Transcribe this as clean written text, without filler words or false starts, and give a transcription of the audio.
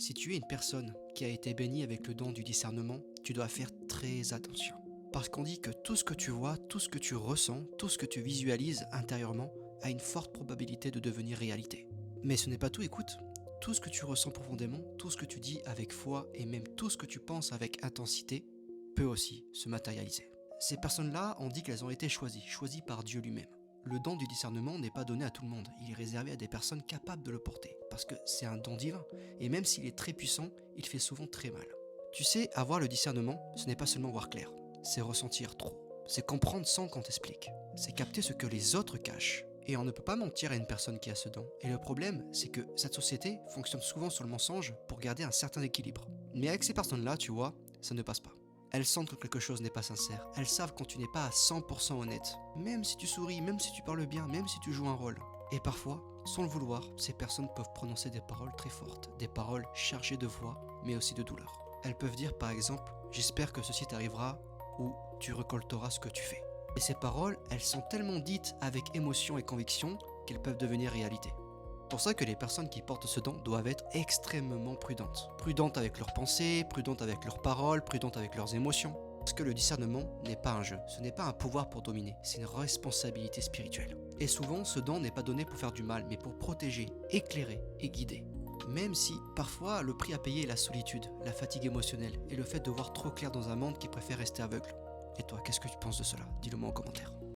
Si tu es une personne qui a été bénie avec le don du discernement, tu dois faire très attention. Parce qu'on dit que tout ce que tu vois, tout ce que tu ressens, tout ce que tu visualises intérieurement a une forte probabilité de devenir réalité. Mais ce n'est pas tout, écoute. Tout ce que tu ressens profondément, tout ce que tu dis avec foi et même tout ce que tu penses avec intensité peut aussi se matérialiser. Ces personnes-là, on dit qu'elles ont été choisies par Dieu lui-même. Le don du discernement n'est pas donné à tout le monde, il est réservé à des personnes capables de le porter, parce que c'est un don divin, et même s'il est très puissant, il fait souvent très mal. Tu sais, avoir le discernement, ce n'est pas seulement voir clair, c'est ressentir trop, c'est comprendre sans qu'on t'explique, c'est capter ce que les autres cachent. Et on ne peut pas mentir à une personne qui a ce don. Et le problème, c'est que cette société fonctionne souvent sur le mensonge pour garder un certain équilibre. Mais avec ces personnes-là, tu vois, ça ne passe pas. Elles sentent que quelque chose n'est pas sincère. Elles savent quand tu n'es pas à 100% honnête. Même si tu souris, même si tu parles bien, même si tu joues un rôle. Et parfois, sans le vouloir, ces personnes peuvent prononcer des paroles très fortes. Des paroles chargées de voix, mais aussi de douleur. Elles peuvent dire par exemple « J'espère que ceci t'arrivera » ou « Tu récolteras ce que tu fais ». Et ces paroles, elles sont tellement dites avec émotion et conviction qu'elles peuvent devenir réalité. C'est pour ça que les personnes qui portent ce don doivent être extrêmement prudentes. Prudentes avec leurs pensées, prudentes avec leurs paroles, prudentes avec leurs émotions. Parce que le discernement n'est pas un jeu, ce n'est pas un pouvoir pour dominer, c'est une responsabilité spirituelle. Et souvent, ce don n'est pas donné pour faire du mal, mais pour protéger, éclairer et guider. Même si, parfois, le prix à payer est la solitude, la fatigue émotionnelle et le fait de voir trop clair dans un monde qui préfère rester aveugle. Et toi, qu'est-ce que tu penses de cela? Dis-le moi en commentaire.